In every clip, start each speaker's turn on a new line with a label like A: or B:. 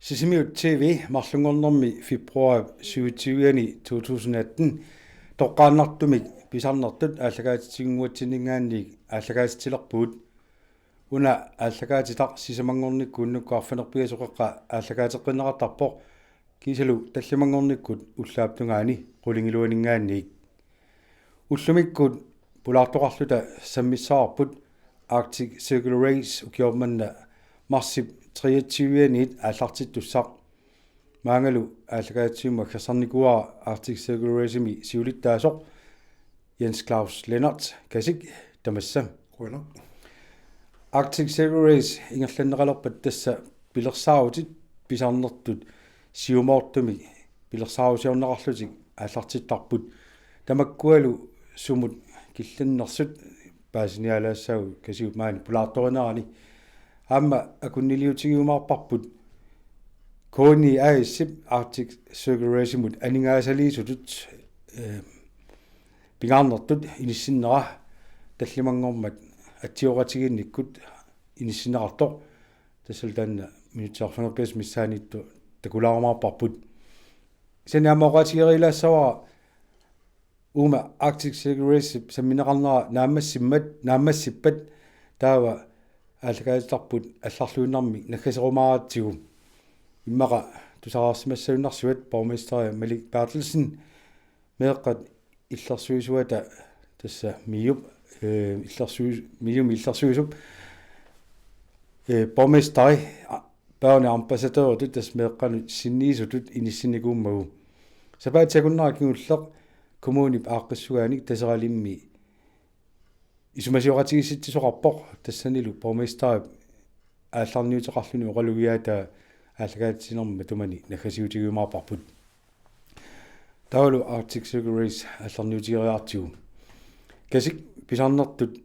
A: Sisimiut TV mарлungornermi februar 27 2018 toqqaannartumik pisarnertut ааллагаатитсигуатсинингаанник ааллагаатитилерпуут уна ааллагаатитар сисамангорниккууннуккаарфанерпигасоқаққа ааллагаатеққиннеқартарпоқ кисалу таллимангорниккут уллааптунгаани қулингилуанингаанник уллумиккут пулаартоқарлута саммиссаарпут Arctic Circle Race укиорманна марсип 23-нит ааллартиттуссақ маангалу ааллагаатсиума херсарникуа Arctic Circle Race-ми сиулиттаасоқ Jens Claus Lennart касик тамасса
B: куна
A: Arctic Circle Race ингерланнеқалерпат тасса пилерсааутит писарнертут сиумоортуми пилерсаусиорнеқарлутик ааллартиттарпут тамаккуалу сумут килланнерсут паасиниалаассау касиут маани пулаарторинерани аама акуннилиутигиумаарпарпут кони аиссип Arctic Circle Race-мут анингаасалиисутут пигаарнертут иниссиннера таллимангормат атсиоратигинниккут иниссинеқартоқ тассалтаанна минутсаарфанерпиас миссаанитту такулаармаарпарпут санаамоқатигерилаассавара ума Arctic Circle Race самминеқарнера наамассиппат таава ааллагаатитарпут алларлуиннарми наггасерумааратсигу иммаqa тусаарсимассауннарсуат боргместер Малик Бертелsen меэққат иллерсуисуата тасса миюп иллерсуисуп боргместер børne ambassadør тут тас меэққану синниисутут иниссинникууммагу сапаатсакуннаракингуллеқ коммунип ааққиссугааник тасералимми исумасиоратигисситсоқарпоқ тассанилу боргместер аалларниутеқарлуни оқалугиаата ааллагаатсинерма тумани наггасиутигиумаарпарпут таулу Arctic Circle Race аалларниутигериартигу касик писарнертут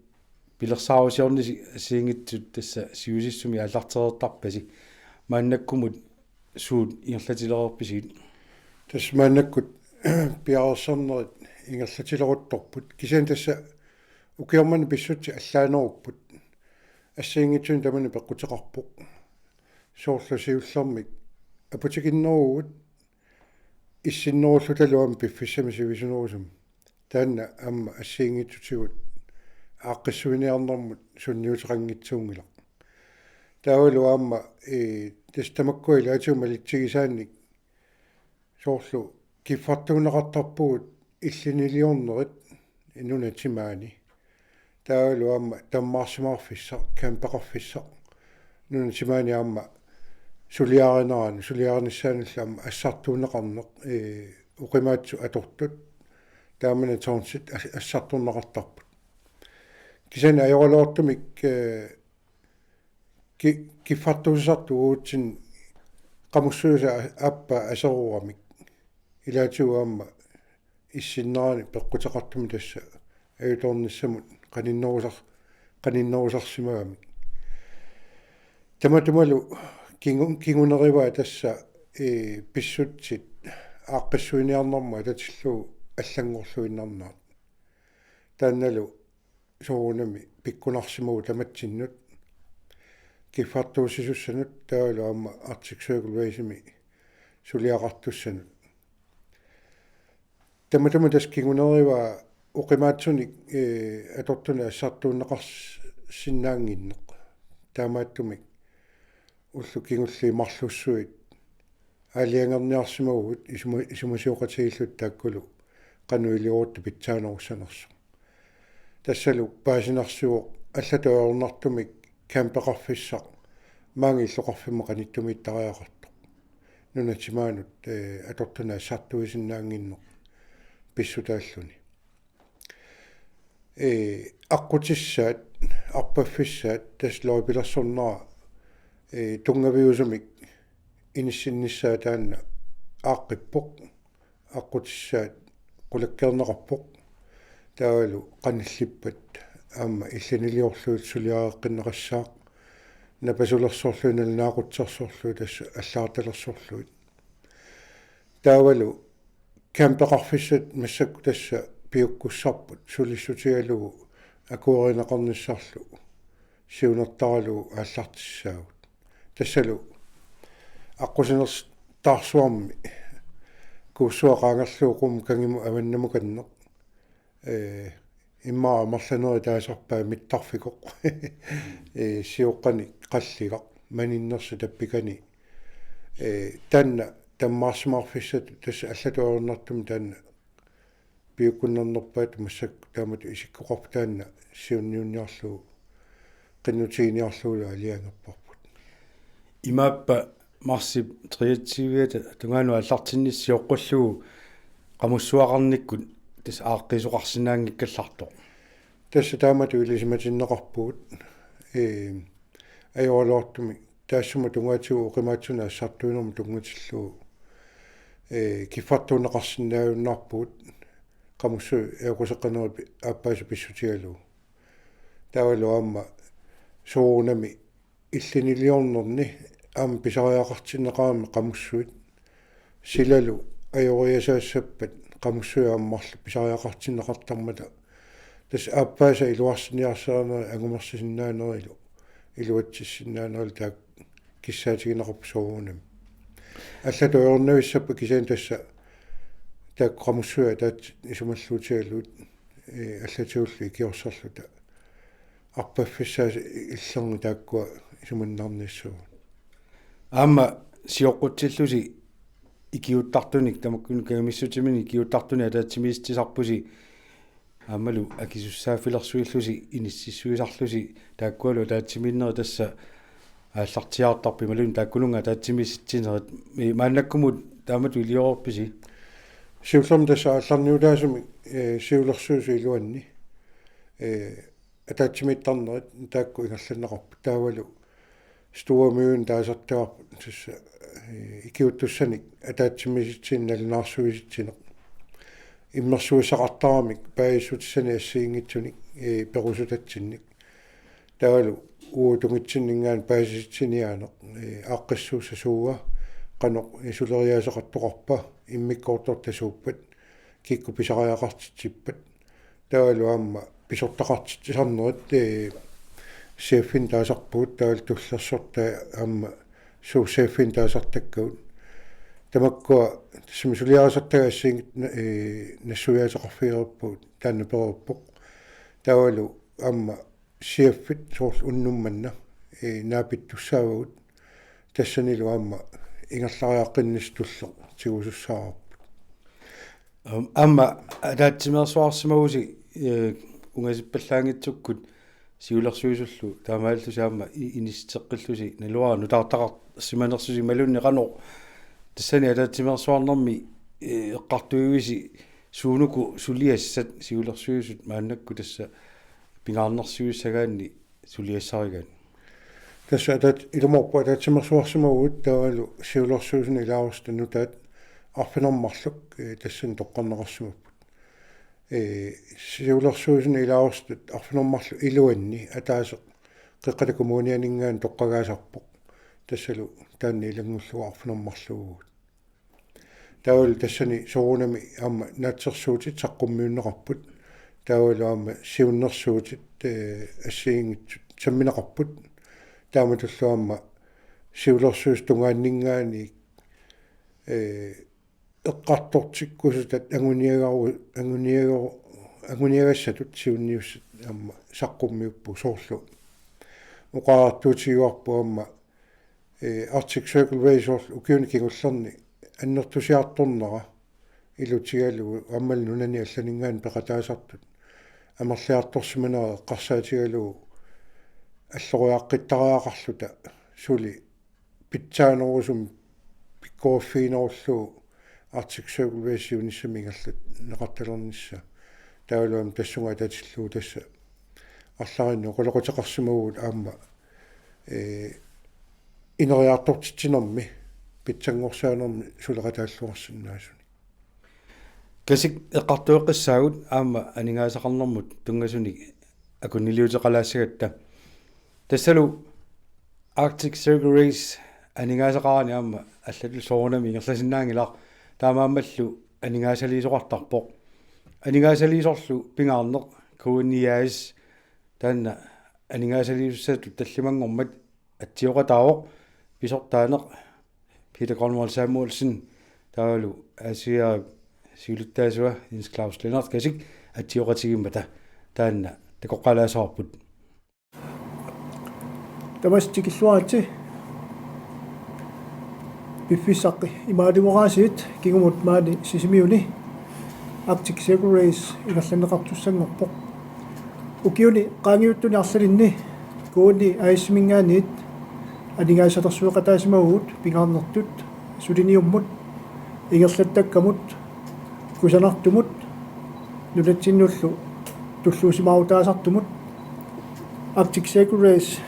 A: пилерсаавасиорниси сиингитсут тасса сиусиссуми ааллартерертарпаси мааннаккумут суут ингерлатилерерписигит
B: тасмааннаккут пиарсернерит ингерлатилерутторпут кисаан тасса укиормани писсути аллаанеруппут ассиингитсун тамани пеққутеқарпоқ соорлусиуллермик апутикиннеругут иссиннеруллуталуам пиффиссами сивисунерусум таанна амма ассиингитсутигут ааққиссуиниарнэрмут сунниутеқангитсуунгила таавалу аама тастамаккуила атиумалитсигисаанник соорлу киффартуунеқартарпугут иллинилиорнерит инунатимаани таавалу аама таммаарсимаарфиссақ кампеқарфиссақ нунатимаани аама сулиаринерани аама ассартуунеқарнеқ уқимаатсу атортут таамана тоонсит ассартуунеқартарпут кисана ajoraloortumik киффартуусартугуутсин qamусsuusa аппа асерурамик илаатигуамма иссиннерани пеққутеқартуми тасса аюторниссамут qaninnерусарсимаамик таматумалу кингунериваа тасса писсутсит ааққиссуиниарнэрма татиллуу аллангорлуиннарнаат таанналу соонами пиккунарсимуу таматсиннут киффартуусисуссанут таалу аама Arctic Circle Race-ми сулиақартуссанут таматума тас кингунериваа уқимаатсуник атортуна ассартууннеқарсиннаангиннеқ таамааттумик уллу кингулли марлуссуит аалиангерниарсимагут исумасиоқатигиллут тааккулу qanуилиуутта питсааneruссанерсу тассалу паасинарсуоқ аллатуарнартумик кампеқарфиссақ маангиллоқарфимма qanittумиттариақартоқ нунатимаанут атортуна ассартуисиннаангиннеқ писсутааллуни аққутиссаат арпаффиссаат тас лоипилерсорнера тунгавиусумик иниссинниссаа таанна ааққиппоқ аққутиссаат qulakkeerneqarpoq таавалу qanillippat аама илланилиорлуут сулиареққиннеқассаақ напасулерсорлуина наақутсерсорлуу тасса аллаарталерсорлуут таавалу кампеқарфиссат массакку тасса пиуккуссарпут сулиссутигалугу акуаринеқарниссарлу сиунертаралу ааллартиссаагут тассалу аққусинерс таарсуарми куссуақаангерлуукум кангиму аваннаму каннеқ иммаа марланери таасарпаа миттарфикоқ сиоққани қаллигақ маниннерсу таппикани танна таммаарсимаарфиссат тасса аллатуарнартум таанна пиуккуннернерпаат массак таамат исиккоқарпу таанна сиунниунниарлуу qinutiiniarluula aliangapparput
A: имааппа марсип триатсивиата тунгану аллартиннис сиоққуллугу qamусsuaqarnikkut тас ааққисоқарсинаангиккалларто
B: тасса таамату илисиматиннеқарпугут аёолоортуми таассума тунгаатигу оқимаатсуна ассартуинерму тунгутиллуу киффартуунеқарсинааюннарпугут qamусsu эқусеққанерипи ааппаасу писсутигалуу таавалу аама соонами иллинилиорнерни аама писариақартиннеқарами qamусsuит силалу аёриасаассаппат qamусsuяаммарлу писариақартиннеқартармата тас ааппааса илуарсиниарсаанери агумерсисиннаанерилу илуатсиссиннаанерил таак киссаатигинеқарпу соонами аллату орнависсаппа кисаан тасса таак qamусsuя таат исумаллуутигалуут аллатиулли киорсарлута арпаффиссаа иллерни тааккуа исуманнарниссуу
A: аама сиоққутсиллуси икиуттартуник тамаккуни кагамиссутимини икиуттартуни атаатсимиистисарпуси аамалу акисуссааффилерсуиллуси иниссиссуисарлуси тааккуалу таатсиминнери тасса ааллартиаартарпи малун тааккулунга таатсимисситсинерат мааннаккумут таамату илиорорписи
B: сиуллерми тасса алларниулаасуми сиулерсуусу илуанни атаатсимиттарнерит таакку ингерланнеқарпу таавалу стуамиун таасартуарпу тасса икиуттуссаник атаатсимиситсин налнаарсуиситсинеқ иммерсуисақартарамик паиссутиссани ассиингитсуник перусутатсинник таавалу уутунгитсиннингаан паисиситсиниаанеқ ааққиссууссасууа қаноқ исулериаасеқартоқарпа иммиккоортортасууппат кикку писариақартитсиппат таавалу аама писортақартитсарнерит сеффин таасарпуут таавал туллерсорта аама суу сеффин таасартаккаут тамаккуа симисулиарасартагассиингит нассуяасеқарфиерпуут таанна перерпоқ таавалу аама сеффит соорл уннумманна наапиттуссаавагут тассанилу аама ингерлариаққиннис туллер тигусуссаарпут
A: аама таатсимерсуарсимагуси унгасиппаллаангитсуккут сиулерсуисуллу таамааллусаама инистеққиллуси налуарну таартақар симанерсуси малунни қанор тассани атаатсимерсуарнэрми эққартуивиси суунуку сулиассат сиулерсуисут мааннакку тасса пингаарнерсуиссагаанни сулиассаригаан
B: тасса атат илуморпа атаатсимерсуарсимагут таавалу сиулерсуисуни илаарста нутаат арфинэрмарлук тассан тоққарнеқарсимаппут сиулерсуисуни илаарстут арфинэрмарлу илуанни атаасеқ қеққатакумунианингаан тоққагаасарпоқ тассалу таанни илангуллуа арфинэрмарлугуут таавал тассани соонами аама наатсерсуутит саққуммиуннеқарпут таавалу аама сиуннерсуутит ассиингитсут самминеқарпут тааматуллуамма сиулерсуус тунгааннингаани эққартортиккусутат агуниагассатут сиунниуссат аама саққуммиуппу соорлу уқаартуутигуарпу аама Arctic Circle Race укиуникигуллерни аннертусиарторнера илутигалу аммал нунани алланингаан пеқатаасартут амерлиарторсиманера эққарсаатигалу аллориаққиттариақарлута сули питсаанерусум пиккооффиинеруллуу Arctic Circle Race юниссамигаллат неқарталернisса таалуам тассунга татиллуу тасса арларинну оқолоқутеқарсимагуут аама инериартортитсинерми питсангорсаанерми сулеқатааллуарсинаасуни
A: касик эққартуэққиссаагут аама анингаасақарнэрмут тунгасуни акуннилиутеқалаассагатта тассалу Arctic Circle Race анингаасақарани аама аллату соорнами ингерласиннаангилар таамааммаллу анингаасалиисоқартарпоқ анингаасалиисорлу пингаарнеқ куунниаас таанна анингаасалиуссаату таллимангормат атсиоқатаавоқ писортаанеқ Peter Grønvold Samuelsen taalu asia siuluttaasua Jens Claus Lennart kasik attioratigimmata taanna takoqqalaasaarput
C: тамастикиллуаати пиффисаққи имаалимораасиит кигумут маани сисимиуни Arctic Circle Race игалланеқартуссангорпоқ укиуни qaangiuttuni arsalинни кууни аисмингаанит анингаасатерсуеқатаасимагуут пингаарнертут сулиниуммут ингерлаттаккамут кусанартумут нулатсиннуллу туллуусимаутаасартумут Arctic Circle Race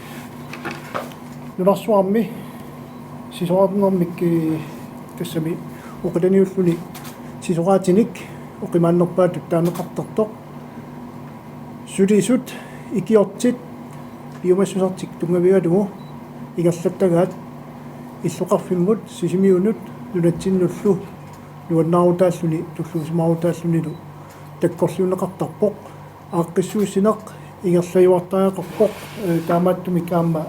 C: нунарсуарми сисоарнэрмик тассами оқаланиуллуни сисораатиник оқимааннерпаатут таанеқартартоқ сулисут икиортит биомассусартик тунгавигалугу игерлаттагаат иллоқарфиммут сисимиунут нунатсиннуллу нуаннаарутааллуни туллуусимаарутааллунилу таккорлуунеқартарпоқ ааққиссуусинеқ игерлаюартаақарпоқ таамааттуми каама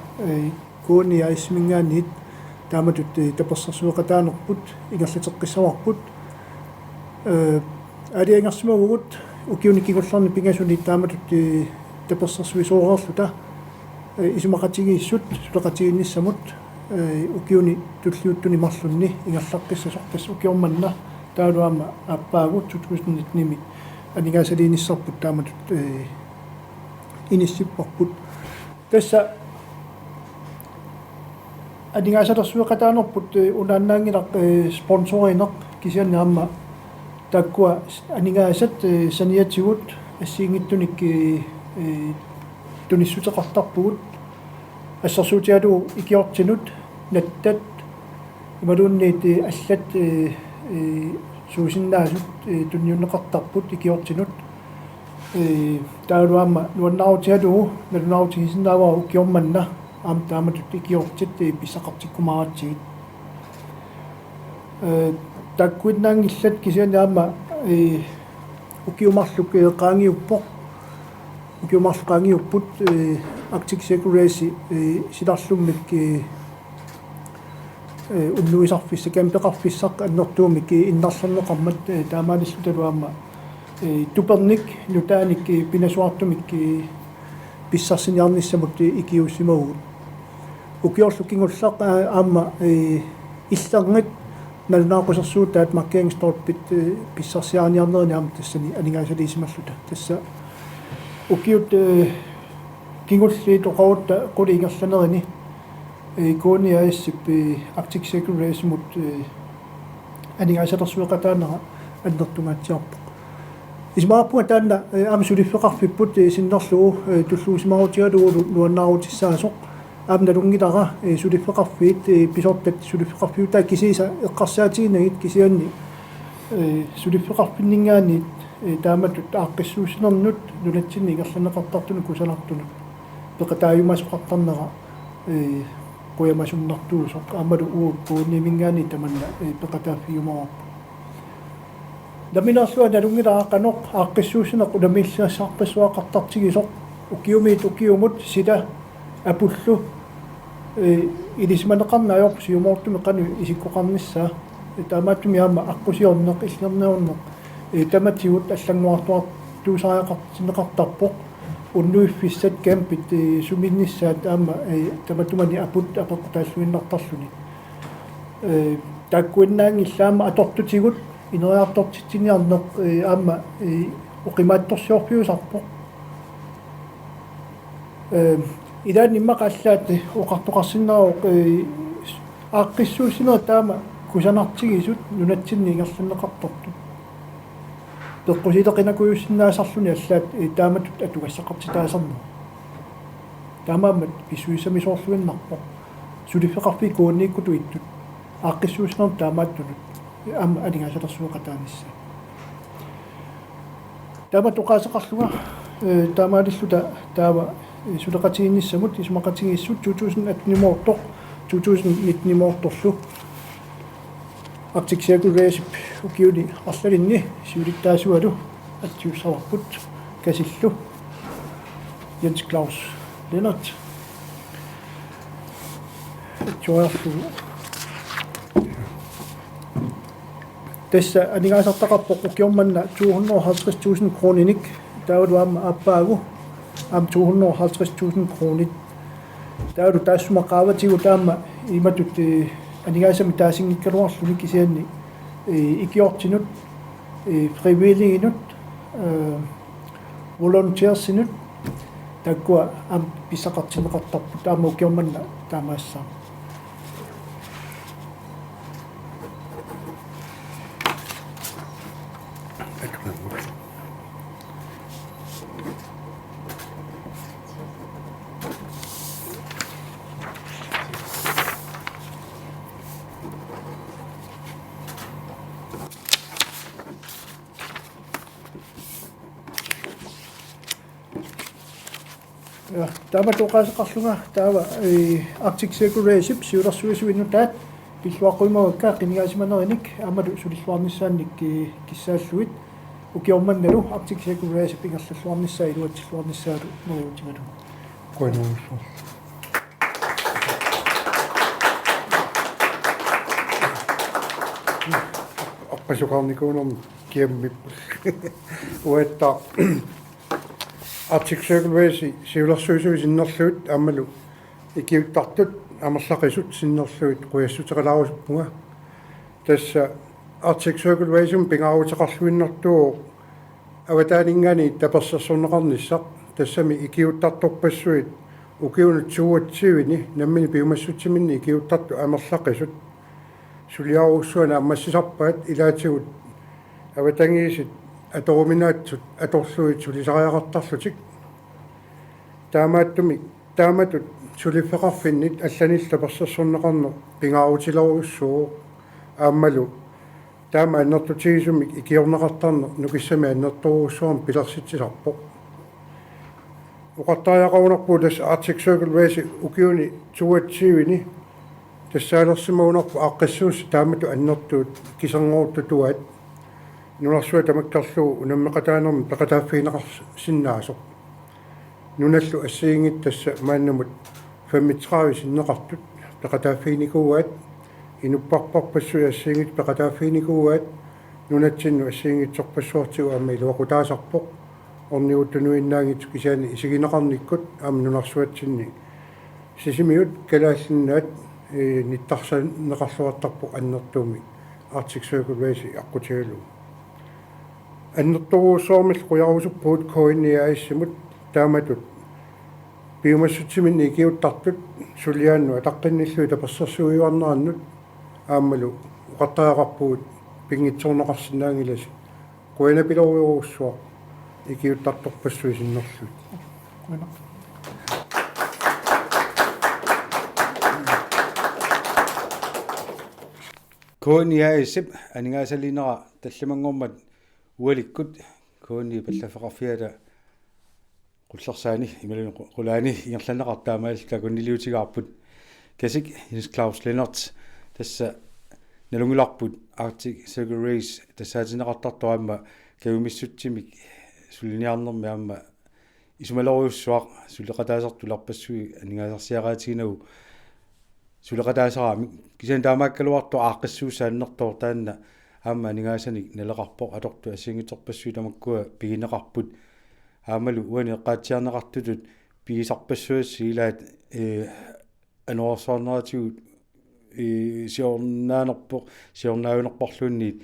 C: кууни аисмингаанит тааматут таперсерсуеқатаанерпут игерлатеққиссаварпут алиангерсимагугут укиуни кигулларни пингасуни тааматут таперсерсуисоорерлута исумақатигииссут сулеқатигинниссамут укиуни туллиуттуни марлунни ингерлаққиссасортас укиорманна таалуама аппаагут тутгуснитними анигаасалииниссарпут тааматут иниссиппарпут тасса анигаасалерсуеқатаанерпут унааннаангилақ спонсоринеқ кисианнаама таккуа анигаасат саниатигут ассиингиттуник туниссутеқартарпугут ассерсуутиалу икиортинут наттат ималуунниит аллат суусиннаасут тунниуннеқартарпут икиортинут таалуама нуаннаутиалу налунаутигисиннааваа укиорманна аам тааматут икиортит писсақартиккумаратсигит таккуиннаангиллат кисианаама укиумарлук qaangiuppoq укиумарлу qaangiupput Arctic Circle Race силарлуммик уннуисарфисса кампеқарфиссақ аннэртуумик иннарлернеқармат таамаалиллу талуаама туперник нутааник пинасуартумик писсарсиниарниссамут икиуссимагуут укиорлу кингуллақ аама илларнгат налунаақусерсуутаат маркерингсторпит писсарсианиарнерини аама тассани анигаасалиисималлута тасса укиут кингулли тоқаутта қулингерланерини кууни аиссип Arctic Circle Race мут анигаасалерсуеқатаанера аннертунгаатсиарпо исмааппуа таанна аамсулиффеқарфиппут синнерлугу туллуусимарутигалугу нуаннаарутиссаасоқ аамналунгилара сулиффеқарфиит писортат сулиффеқарфиутаа кисиса эққарсаатигинагит кисианни сулиффеқарфиннингаанит тааматут ааққиссуусинернут нулатсинни игерланеқартартуну кусалартуну пеқатааюмасоқартарнера қуямасуннартуусоқ аамалу уу пууннимингаани таманна пеқатааффиумаа даминарлуа налунгилааққаноқ ааққиссуусинеқ уламиллассаарпассуақартартигисоқ укиумит укиумут сила апуллу илисманеқарнаайорп сиумоортуми қану исиккоқарнissaа таамааттуми аама аққусиорнеқ иллернеорнеқ таматигут аллангуартуар туусариақартинеқартарпоқ уннуиффиссат кампит суминнissaат аама таматумани апут апеқутааллуиннартарлуни таккуиннаангиллаама атортутигут инериартортитсиниарнеқ аама оқимаатторсиорпиусарпоқ идан ниммақаллаат оқартоқарсиннааоқ ааққиссуусинера таама кусанартигисут нунатсинни ингерланеқартортут пеққусилеқинакуйуссиннаасарлуни аллаат тааматут атугассақартитаасарну таамаамат писсуисамисоорлуиннарпоқ сулиффеқарфи кууннииккуту иттут ааққиссуусинер таамааттунут аама анигаасалерсуеқатаанисса таама тоқаасеқарлуга таамаалиллута таава сулеқатигинниссамут исмақатигииссут 2018 2019 Arctic Circle Race укиуни арлалинни сиулиттаасуалу атсиуссаварпут касиллу Jens Claus Lennart чуарлу tässä anigaasartaqarpoq ukiormanna 250.000 kroninik tauluama appaagu am 250.000 kronik taulu tassumaqaavatigu taama imatut anigaasami taasingikkaluarluni kisianni ikiortinut frivilliginut volunteersinut takkua am pisaqartineqartarput taama ukiormanna taamaassaa Tämä tuqaasaqarlunga taava Arctic Circle Ship siulersuisuinutaat pilluaquimaakka qinigaasimanerinik amalu sulilluarnissaannik kissaalluit ukiormannalu Arctic Circle Ship ingerlalluarnissaa iluatsilluarnissaalu nuutimalu
B: Koinuussu. Appasuqarnikuunum kiammippu. Uetta Arctic Circle siulersuisuisinnerluut amalu ikiuttartut амерлақисут синнерлуит қуяссутеқалаарусуппунга тасса Arctic Circle Way-сум пингаарутеқарлуиннэртуу аватаанингаани таперсерсорнеқарниссақ тассами икиуттарторпассуит укиунут суутсивини наммини пиумассутсиминни икиуттарту амерлақисут сулиаруссуана аммассисарпаат илаатигут аватангиисит аторуминаатсут аторлуит сулисариақартарлутик тааматут сулиффеқарфиннит алланилла персерсорнеқарнер пингаарутилоруссуу ааммалу таама аннертутигисумик икиорнеқартарнер нукиссами аннерторуссуарм пилерситсисарпоқ уқартааяқарунарпуу тас Arctic Circle Way укиуни туатсивини тассаалерсимаунарпу ааққиссуус таамату аннертуут кисангоортутуат нунарсуа тамаккарлуу унаммеқатаанерми пеқатааффиинеқарсиннаасоқ нуналлу ассиингит тасса мааннамут 35 синнеқартут пеқатааффиникууаат инуппарпарпассуи ассиингит пеқатааффиникууаат нунатсинну ассиингитсорпассуартигу аама илуақутаасарпоқ орниуттунуиннаангит кисаани исигинеқарниккут аама нунарсуатсинни сисимиут калааллиннаат ниттарсанеқарлуартарпоқ аннертууми Arctic Circle Way аққутигалу аннерторуусуармил қуярусуппуут коинниааиссимут тааматут пиумассутсиминни икиуттартут сулиааннуа таққинниллуи таперсерсуиуарнераннут ааммалу уқартаақарпуут пингитсорнеқарсинаангиласи куинапилоруйоруссуа икиуттарторпассуи синнерлут
A: кониаисип анигаасалинера талламангормат уаликкут кони паллафеқарфиала qullersaani imalun qulaani ingerlanneqartaamaallka kunniliutigaarput kasik Jens Claus Lennart tassa nalungilarput Arctic Circle Race tassaatinneqartartuamma kaumissutsimik suliniarnermi aamma isumaloriussuaq suleqataasartularpassui aningaasarsiaqaatiginau suleqataasaraami kisan taamaakkaluartu aaqqissuussaannertor taanna aamma aningaasani naleqarpoq atortu assiingiterpassui tamakkua pigineqarput аамалу уани эққаатсиарнеқартутут пигисарпассуасси илаат ануарсуарнератигут сиорнаанерпоқ сиорнаавинерпарлуунниит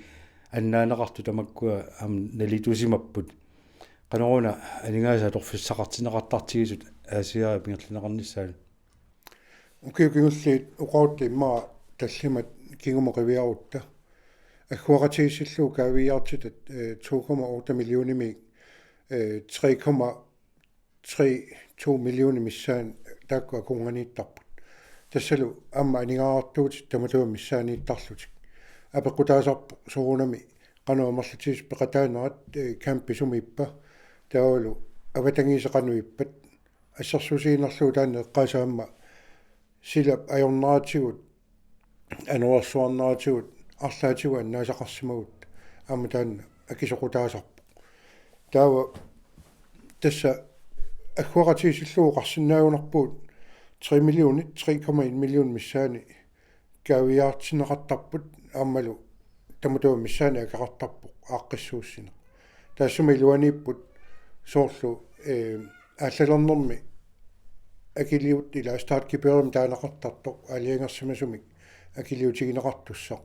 A: аннаанеқарту тамаккуа ам налитусимаппут канаруна анигааса торфиссақартинеқартартигисут аасиара пингерланеқарниссаал
B: укиукингуллиит уқаутли имма таллимат кингумоқивиарутта аггуаратигиссиллуу каавиартитат 2,8 миллионими 3,32 миллиона миссаан тааккуа кунганииттарпут тассалу амма анигаартуут таматуа миссаанииттарлутик апеқутаасарпу сорунами канаумарлутис пеқатаанерат камписумиппа таавалу аватангисеқануиппат ассерсусиинерлуу таана эққаасаамма сила аёрнаатигут ануарсуарнаатигут арлаатигу аннаасақарсимагут амма таана акисоқутаасарпу таава тасса аггуаратигиссиллуу қарсинаагунарпуут 3 миллионит 3,1 миллион миссаани кавиаартинеқартарпут ааммалу тамутуа миссаани акеқартарпоқ ааққиссууссина таассуми илуанииппут соорлу ааллалернэрми акилиут ила стаарткиперим таанақартартоқ алиангерсимасумик акилиутигинеқартуссақ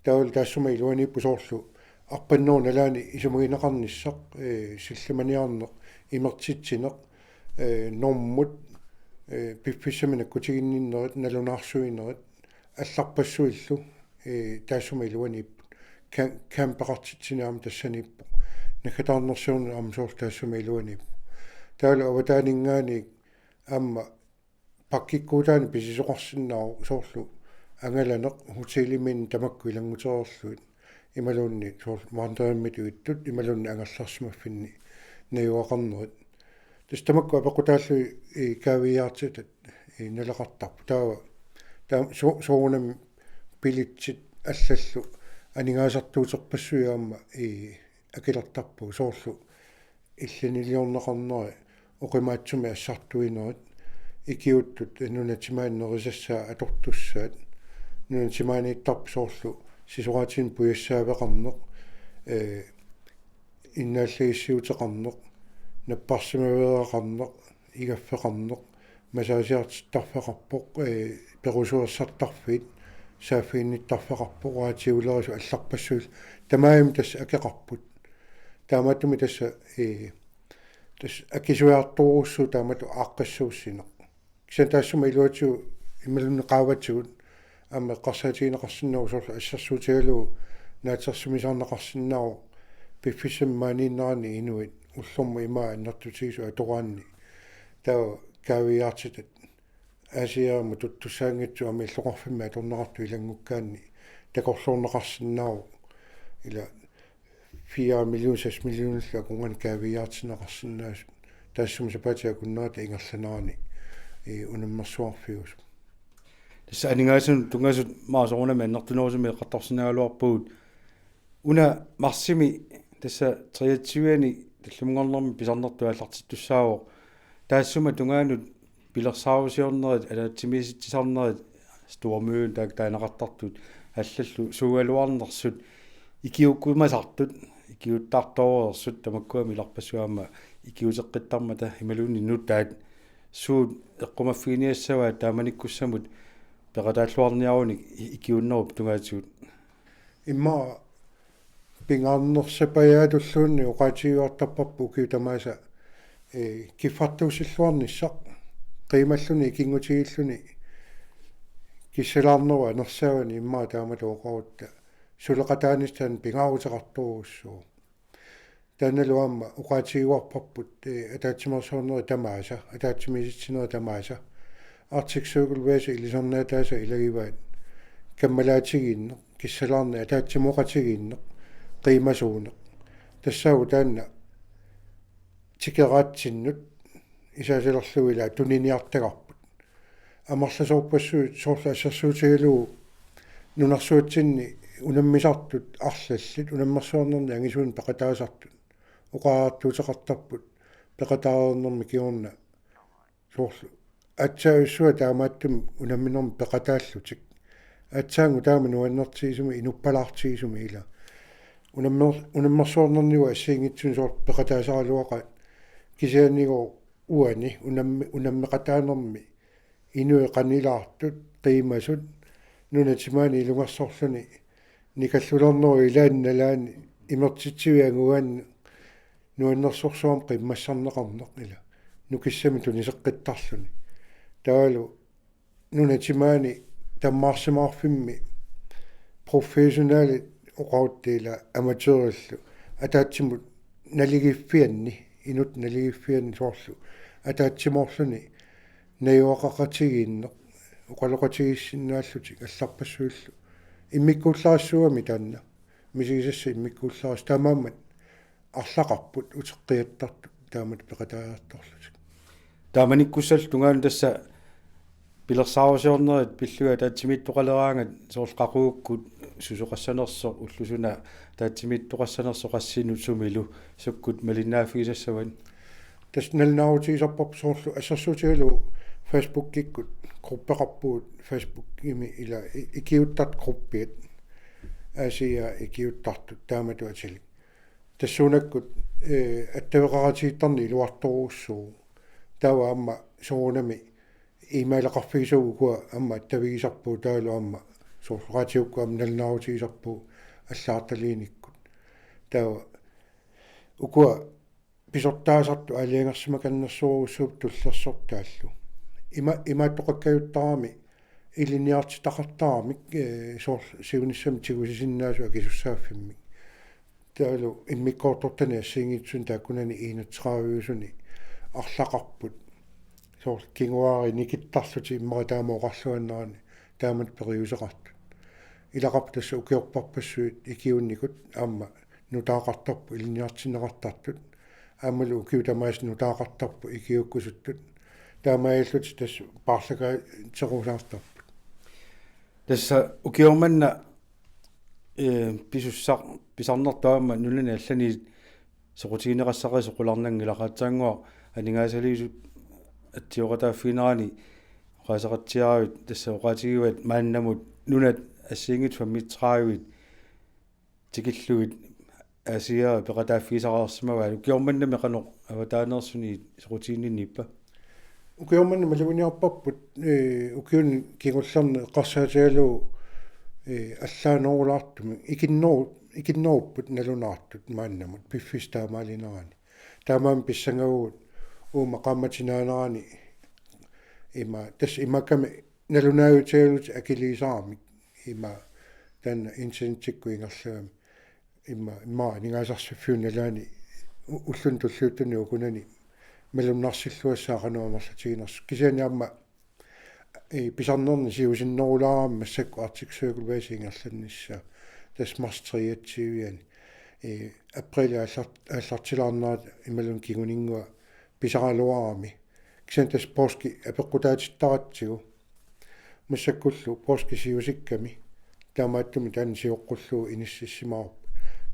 B: таул таассуми илуанииппу соорлу арпанноо налаани исумагинеқарниссақ силлиманиарнеқ имертитсинеқ нормут пиффиссамина кутигинниннерит налунаарсуинерит алларпассуиллу таассума илуанииппут кампақартитсинаама тассаниппо накатаарнерсуурна амсоор таассума илуанииппу таала аватаанингаани амма паккиккуутаани писисоқарсиннаару соорлу ангаланеқ хутилимин тамакку илангутерерлуит ималуунни соорлу маантериммитуиттут ималуунни ангалларсимаффинни наюақарнерит тастамакку апақутааллу кавиаартитат налеқартарпу таава соонам пилитсит аллаллу анигаасартуутерпассуяама акилертарпу соорлу илланилиорнеқарнери оқимаатсуми ассартуинерит икиуттут нунатимааннерисассаа атортуссаат нунатимаанииттарпу соорлу сисораатин пуяссаавеқарнеқ иннааллагиссиутеқарнеқ наппарсимавеэқарнеқ игаффеқарнеқ масаасиартиттарфеқарпоқ перусуерсартарфит саафиинниттарфеқарпоқ уаатиулерису алларпассуил тамаами тасса акеқарпут таамааттуми тасса тас акисуяарторуссу таамату ааққассууссинеқ кисан таассума илуатсу ималунни qaаватсугут ама қарсаатигинеқарсиннау соорлу ассарсуутигалуу наатерсумисаарнеқарсиннау пиффиссаммаанииннерани инуит уллорма имаа аннартутигису атораанни таа кавиаартитат асиаама туттусаангитсу ами лоқарфимма аторнеқарту илангуккаанни такорлуорнеқарсиннау ила 4 миллион 6 миллионлла кунган кавиаартинеқарсинаас таассум сапатиа куннаата ингерланерани унаммерсуарфиус
A: тасса анигаасун тунгасут маасорунами аннертунерусими эққартарсинагалуарпугут уна марсими тасса 23-ани таллумгорнерми писарнерту аллартиттуссаавоо таассума тунгаанут пилерсаавусиорнерит алаатсимиситсисарнерит стуормуун таанеқартартут аллаллу суугалуарнерсут икиуккумасартут икиуттаарторерсут тамаккуами иларпассуаама икиутеққиттармата ималуунни нутаат суут эққумаффигиниассаваа тааманиккуссамут пеқатааллуарниаруник икиуннеруп тунгаатигут
B: имма пингаарнерсапаяатуллуунни оқаатигуартарпарпу киутамааса киффартуусиллуарниссақ қималлуни икингутигиллуни киссалаарнерва нерсаавани иммаа таамату оқаутта сулеқатаанистан пингаарутеқарторуссуу таналуамма оқаатигуарпарпут атаатсимерсуунери тамааса атаатсимиситсинери тамааса артиксуугулвааса илисорнаатааса илагиваат каммалаатигиинне киссалаарни атаатсимоқатигиинне қимасуунеқ тассаагу таанна тикераатсиннут исаасилерлуила туниниартагарпут амерласоорпассуут соорлу ассерсуутигалуу нунарсуутсинни унаммисартут арлаллит унаммерсуарнерни ангисуун пеқатаасартут оқаартуутеқартарпут пеқатаарнерми киорна соорлу атсаависсуа таамааттум унамминерми пеқатааллутик атсаангу таама нуаннертигисуми инуппалаартигисуми ила унаммерсуарнерниуа ассиингитсун соор пеқатаасаралуақа кисианниго уани унаммеқатаанерми инуи қанилаартут қимасут нунатимаани илунгерсорлуни никаллулернеру илаанналаани имертитсивиангуаанна нуаннерсорсуам қиммассарнеқарнеқ ила нукиссами тунисеққиттарлуни таалу нунатимаани таммаарсимаарфимми профессионали оқауттила аматёрлу атаатсимут налигиффианни инут налигиффианни соорлу атаатсимоорлуни наюақақатигиинне оқалоқатигиссиннааллутик алларпассуиллу иммиккууллаассуами таанна мисигисасса иммиккууллаарс таамааммат арлақарпут утеққиаттартут таамат пеқатааярторлутик
A: тааманиккуссал тунгаан тасса пилерсаавасиорнерит пиллуга таатсимиттоқалераангат соорлқақууккут сусоқассанерсо уллусуна таатсимиттоқассанерсо қассинут сумилу суккут малиннаафигисассаван
B: тас налнаарутигисарпарпу соорлу ассерсуутигалу Facebook-киккут группеқарпуут Facebook ими ила икиуттат группиат аасиа икиуттартут тааматуатилик тассуунаккут аттавеқаратииттарни илуарторууссуу тава амма соонами имаилеқарфигисуугуа амма аттавигисарпуу таалу амма соорлугаатиукку амналнаавутигисарпуу аллаарталииниккут тава укуа писортаасарту алиангерсима каннерсууруссууп туллерсортааллу имааттоқаккаюттарами илиниартитақартарамик соор сиуниссами тигусисиннаасуа кисуссааффиммик таалу иммиккоортортани ассиингитсун тааккунани иинатсераавиусуни арлақарпут соор кингуари никиттарлути иммара таамаоқарлуаннерани таамат периусеқартут илақарп тасса укиорпарпассуит икиунникут аама нутаақартарпу илиниартинеқартартут аамалу укиутамаас нутаақартарпу икиуккусуттут таамаиллут тас паарлага терусаартарпут
A: тасса укиорманна писарнертаама нулани аллани соқутигинеқассақи соқуларнангилақаатсаангуа анингаасалиисут аттиоқатааффинерани оқаасақатсиаруит тасса оқаатигиват мааннамут нунат ассиингит фаммитсраавит тикиллуит асиа пеқатааффисараарсимава укиорманнами қано аватаанерсуни соқутигинниппа
B: укиорманна малуниарпарпут укиуни кигуллерни эққарсаатигалуу аллаанерулаартуми икиннеруппут налунаартут мааннамут пиффистаамаалинерани таамаам писсангагуут уума қамматинаанерани има тас имаками налунаавутигалут акилисарамик има танна инсентикку ингерлуами имма нингаасарсуффиуналаани уллун туллуутуни укунани малуннарсиллуассаақануамарлатигинерс кисианиамма писарнерни сиусиннерулаарам массакку артиксуукулвасиингерланнisса тас марстриатсивиани април аллартилаарнаат ималун кигунингуа писаралуарами кисиан тас поски апеққутаатиттаратсигу массаккуллу поски сиусикками таамааттуми таан сиоққуллуу иниссиссимаарп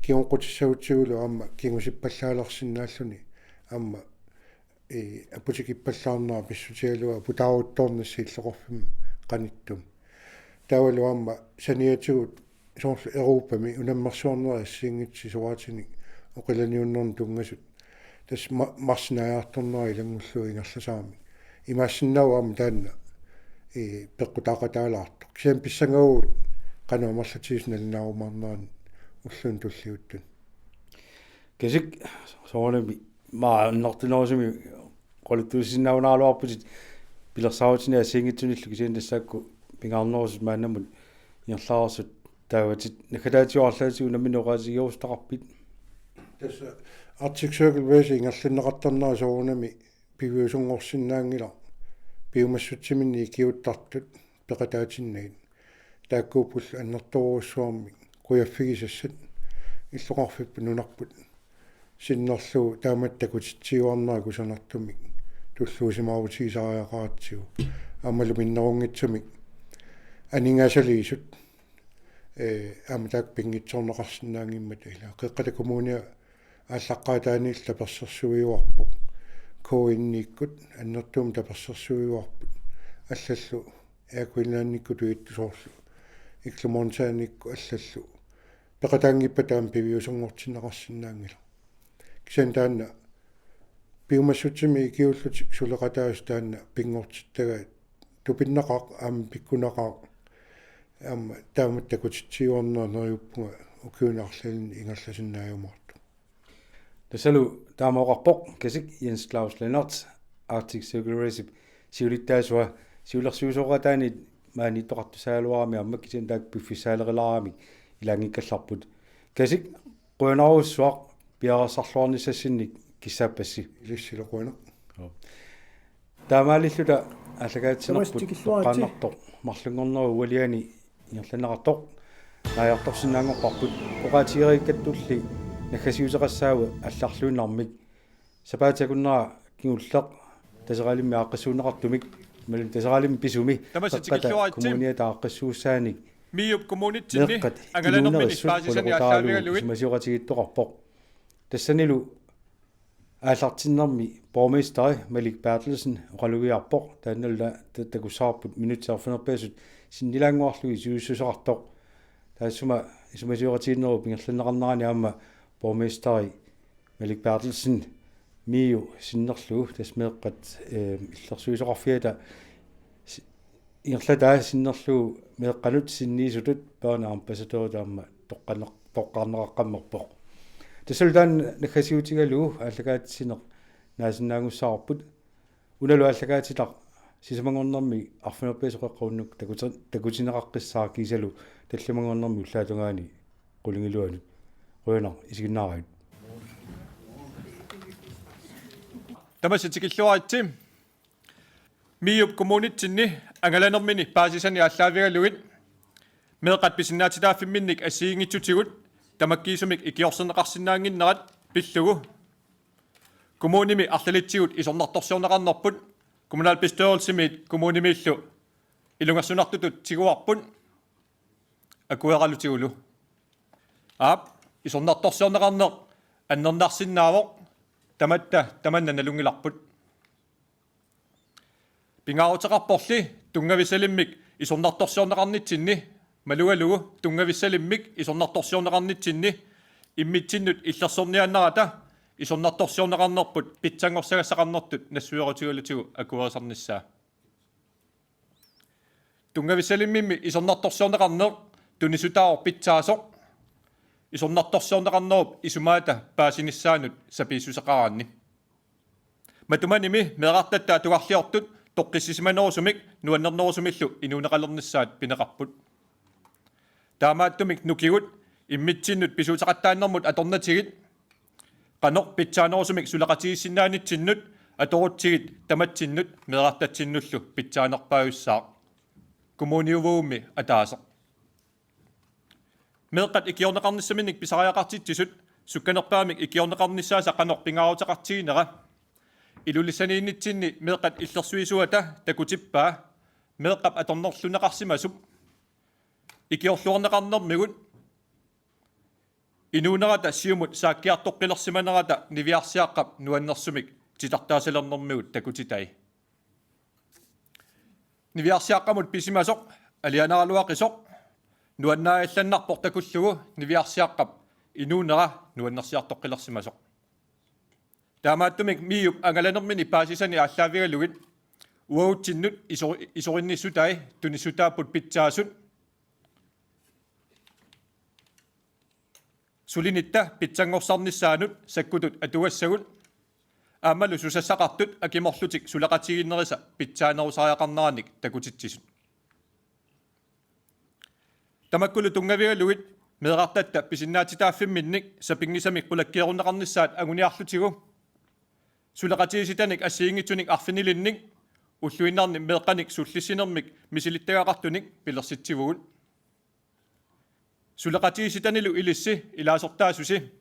B: кигонқутиссагутсигулу аама кигусиппаллаалерсиннааллуни аама апутикиппаллаарнаа писсутигалуа путаарутторнисси иллоқорфим қаниттум таавалу аама саниатигут соорлу Европами унаммерсуарнери ассиингитси суаатини оқиланиуннерни тунгасут тас марсинаярторнери илангуллуу ингерласаами имаассиннау аама таанна пеққутаақатаалаартоқ кисиан писсангагуут канаамарлатигисналнаумаарнаани уллуун туллиуттун
A: кисик соонами ма нортинорсими қолуттуусиннаунааралуарпутит пилерсаавутини ассиингитсуниллу кисиан тассаакку пингаарнерусут маанамут иерлаарсут тааватит накалаатиуарлаатигу наминеқаатигиорустақарпит
B: тасса Arctic Circle Racing аллиннеқартарнаа соорунами пивиусунгорсиннаангила пиумассутсиминни киуттартут пеқатаатиннагит тааккууппул аннерторуссуарми куяффигисассат иллоқарфиппу нунарпут синнерлуу тааматтакутитсиуарнаа кусанартумик туллуусимаавутигисариақаратсигу аммалу миннерунгитсумик анингасалиисут амтак пингитсорнеқарсинаангиммат ила қеққата коммуниа аллаққаатааниил таперсерсуиуарпу коинниккут аннертуум таперсерсуиуарпут аллаллу аакуинаанникку туитту соорлу иклумонсааникку аллаллу пеқатаангиппа таам пивиусунгортинеқарсинаангила кисиан таанна пиумассутсими икиуллутик сулеқатаас таанна пингортиттага тупиннеқақ аама пиккунеқақ аама тааматтакутитсиуарнаа нериуппунга укиунарлалин ингерласиннааюмарту
A: тасалу таамаоқарпоқ кисик Jens Claus Lennart Arctic Circle Racing сиулиттаасуа сиулерсуусоқатаани маани тоқартусаалуарами амма кисиан таак пиффисаалерилаарами илангиккалларпут кисик қуйнаруссуақ пиарасарлуарнissaссинник киссааппасси
B: илиссилоқуина
A: таамаалиллута аллагаатсинерпут қааннартоқ марлунгорнеру уалиани иерланеқартоқ наярторсинаангорпарпут оқаатиериккаттулли наггасиусеқассааву алларлуиннармик сапаатакуннера кигуллеқ тасералимми ааққассуунеқартумик малун тасералимми писуми коммуниа тааққассууссааник
D: миуп коммунитсинни агаланермини паасисани аллаавигалуит
A: масиоқатигиттоқарпоқ тассанилу ааллартиннэрми бормистери Малик Bertelsen оқалугиарпоқ таанналла такусаарпут минутсаарфунерпаасут синнилаангуарлуги сиуссусеқартоқ таассума исумасиоратииннеру пингерланеқарнарани аама borgmesteri Malik Bertelsen миу синнерлугу тасмеэққат иллерсуисоқарфиата ингерлатаа синнерлугу меэққанут синниисутут паана ампасатору таама тоққарнеқаққаммерпоқ тасултаан нахасиутигалугу аллагаатсинеқ наасинаагуссаарпут уналу аллагаатилақ сисамангорнэрми арфинерписоқеққуннук такутинеқаққиссаа кисалу талламангорнэрми уллаатунгаани қулингилуанут руйнар исигиннаараут
D: тамаситикиллуаратсим миуп коммунитсинни ангаланермини паасисани аллаавигалугит меэқат писиннаатитааффимминник ассиингитсутигут тамаккиисумик икиорсенеқарсинаангиннерат пиллугу коммуними арлалитсигут исорнарторсиорнеқарнерпут kommunal bestørelsemit kommunimillu ilungassunartutut tiguarpun akueralutiulu aap isornartorsiorneqarneq annernaarsinnaavoq tamatta tamannanalungilarput pingaarutaqarporli tungavisalimmik isornartorsiorneqarnitsinni malugalugu tungavisalimmik isornartorsiorneqarnitsinni immitsinnut illersorniaannarata исорнарторсиорнеқарнерпут питсангорсагассақарнертут нассуерутигалутигу акуерсарнissaa тунгависалиммимми исорнарторсиорнеқарнеқ тунисутаавор питсаасоқ исорнарторсиорнеқарнеруп исумаата паасиниссаанут сапииссусеқараанни матуманими меэқартаттаа тугарлиортут тоққиссисиманерусумик нуаннернерусумиллу инуунеқалернissaат пинеқарпут таамааттумик нукигут иммитсиннут писуутеқаттааннэрмут аторнатигит qanoq pitsaanерусумик сулеқатигиссиннаанитсиннут аторутсигит таматсиннут меэқартатсиннуллу питсаанерпаагуссаа коммуниувууми атаасеқ меэқат икиорнеқарниссаминник писариақартитсисут сукканерпаамик икиорнеқарниссааса qanoq пингаарутеқартигинера илулиссанииннитсинни меэқат иллерсуисуата такутиппаа меэқап аторнерлунеқарсимасуп икиорлуорнеқарнермигут инуунерата сиумут сааккиартоққилерсиманерата нивиарсиаққап нуаннерсумик титартаасалернэрмигут такутитай нивиарсиаққамут писимасоқ алианаралуақисоқ нуаннааилланнарпор такуллугу нивиарсиаққап инуунера нуаннерсиартоққилерсимасоқ таамааттумик миуп ангаланермини паасисани ааллаавигалугит уаутсиннут исоринниссутай туниссутааппут питсаасут сулинитта питсангорсарнissaanут саккутут атуассагут аамалу сусассақартут акиморлутик сулеқатигиннериса питсаанерусариақарнераник такутитсисут тамаккулу тунгавигалугит меэқартатта писиннаатитааффимминник сапингисамик пулаккиерунеқарнissaат агуниарлутигу сулеқатигиситаник ассиингитсуник арфинилинник уллуиннарни меэққаник суллиссинермик мисилиттагақартуник пилерситсивугут сулеқатигиситанилу илисси илаасортаасуси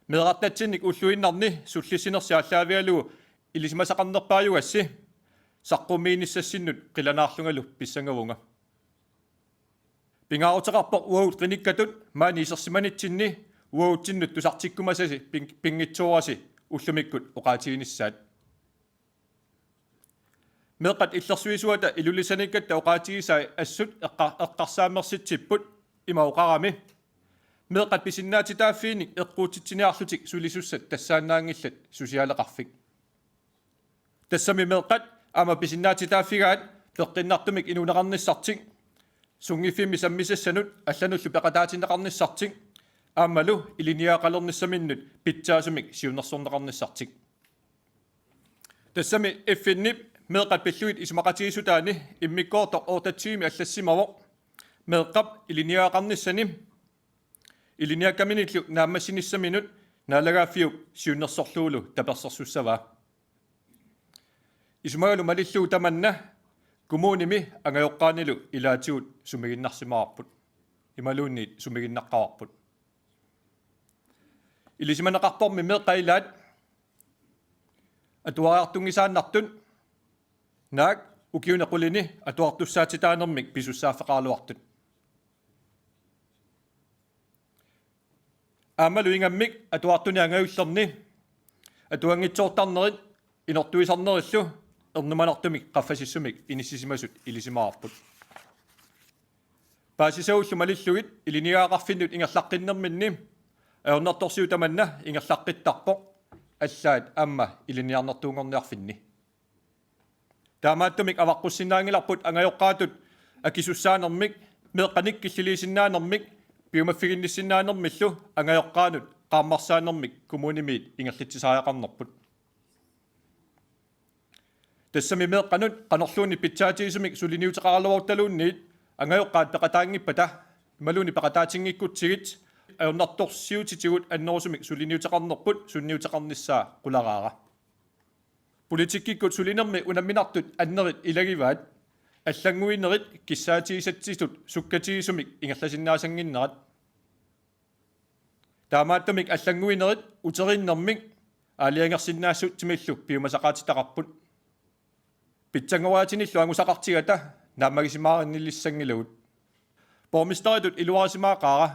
D: меэқартатсинник уллуиннарни суллиссинерсиаллаавиалугу илисимасақарнерпааюгасси саққумииниссассиннут қиланаарлунгалу писсангавунга пингаарутеқарпоқ уаут қиниккатут маани исерсиманитсинни уаутсиннут тусартиккумасаси пингитсуураси уллумиккут оқаатигиниссаат меэқат иллерсуисуата илулисаниккатта оқаатигисаа ассут эққарсаамерситсиппут имаоқарами меэқат писиннаатитааффииник эққуутитсиниарлутик сулисуссат тассаанаангиллат сусиалеқарфик тассами меэқат ама писиннаатитааффигаат пеққиннартумик инунеқарниссартик сунгиффимми саммисассанут аллануллу пеқатаатинеқарниссартик аамалу илиниаақалерниссаминнут питсаасумик сиунерсорнеқарниссартик тассами эффиннип меэқат пиллуит исмақатигисутаани иммиккоорто оортатсиими аллассимавоқ меэққап илиниаақарниссани илиниаккаминиллу нааммассиниссаминут наалагааффиук сиуннерсорлуулу таперсерсуссаваа исмагалу малиллуу таманна коммуними ангайоққаанилу илаатигут сумигиннарсимаарпут ималуунниит сумигиннаққаварпут илисиманеқарпорми меэққаилаат атуариартунгисааннартун наак укиунеқулини атуартуссаатитаанермик писуссааффеқаалуартут аамалу ингаммик атуартуни ангаюллерни атуангитсоортарнерит инортуисарнериллу эрнуманартумик қаффасиссумик иниссисимасут илисимаарпут paasisaullumalissuit iliniaaqarfinnut ingerlaqqinnerminni aornartorsiutamanna ingerlaqqittarpoq аллаат амма илиниарнертуунгорниарфинни таамааттумик аваққуссинаангиларпут ангайоққаатут акисуссаанермик меэққаниккиллилисиннаанермик пиумаффигинниссиннаанермиллу ангайоққаанут qaammarsaanермик коммунимиит ингерлитсисааяқарнерпут тассами меэққанут қанерлууни питсаатигисумик сулиниутеқаралуорталуунниит ангайоққаат пеқатаангиппата малуни пеқатаатингиккутсигит аернарторсиутитигут аннерусумик сулиниутеқарнерпут сунниутеқарниссаа қулараара политиккиккут сулинерми унамминартут аннерит илагиваат аллангуинерит киссаатигисатситут суккатигисумик ингерласиннаасангиннерат таамааттумик аллангуинерит утериннэрмик аалиангерсиннаассутсимиллу пиумасақаатитақарпут питсангуаатиниллу ангусақартигата нааммагисимааринниллиссангилагут бормистеритут илуарисимаақаара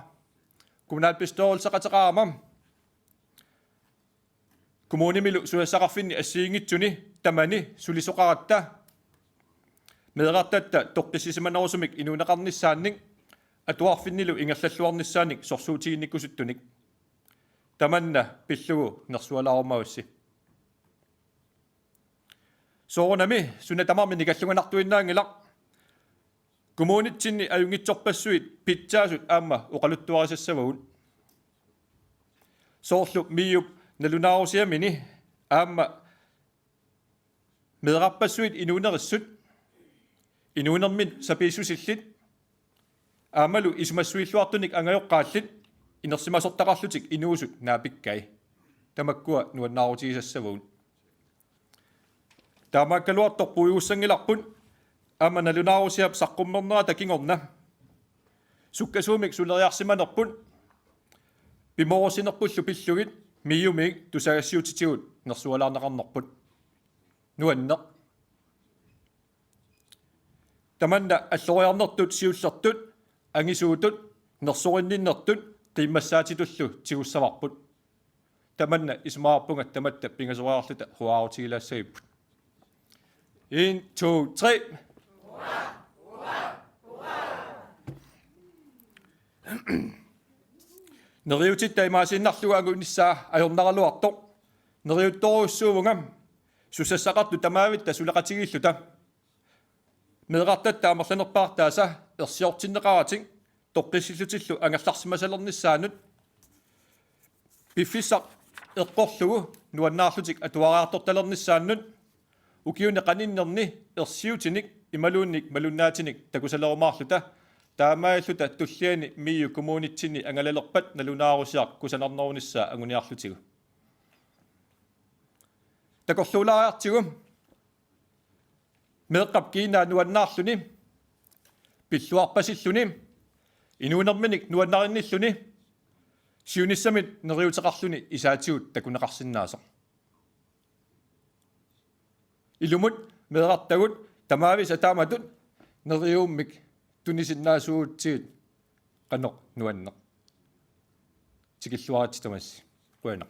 D: kommunalbeståelsesaqataqaramam kommunimilu suassaqarfinni assiingitsuni tamani sulisoqaratta meeqartatta toqqissisimanerusumik inuneqarnissaannik atuarfinnilu ingerlalluarnissaanik sorsuutiginnikkusuttunik tamanna pillugu nersualaarumaussi soorunami sunatamarmi nikalluganartuinnaangilaq kommunitsinni ajungitsorpassuit pitsaasut aamma uqaluttuarisassavugut soorlup miup nalunaarusiamini aamma meeqarpassuit inuunerissut inuunermin sapiisusillit aamalu isumassuilluartunik angajoqqaallit inersimasortaqarlutik inuusut naapikkai tamakkua nuannaarutisassavugut taamaakkaluartorpuiussangilarpun amma nalunaarusiap saqqummerneraa takingorna sukkasuumik suleriarsimanerpun pimorosinerpullu pillugit miumik tusagassiutitigut nersualaarnaqarnerput nuanneq tamanna alloriarnertut siullertut angisuutut nersorinnиннертут qimmassaatitullu tigussаvarput tamanna ismaarpungat tamatta pingasoriarluta huaarutigilaassagipпут 1 2 3 neriutittaimaasinnarlugaangu nissaa ajornaraluartoq neriuttoruussuuvungam susassaqartu tamaavitta suleqatigilluta meeqartatta amerlanerpaartaasa ersiortinneqaratik toqqissillutillu angallarsimasalernissaanut piffissaq eqqorlugu nuannaarlutik atuaraartortalernissaannut ukiune qaninnerni ersiutinik imaluunnik malunnaatinik takusalerumaarluta taamaalluta tulliani miu kommunitsinni angalalerpat nalunaarusiaq kusanarnerunissa anguniarlutigu takorluulaariartigu meeqqap kiinaa nuannaarluni pilluarpasilluni inuunerminik nuannarinnilluni siunissamit neriuteqarluni isaatigut takuneqarsinnaasoq ilumut meeqartagut tamaavis ataamatut neriummik tunisinnnaasuutsiit qanoq nuanneq tikilluaratitamassi quaneq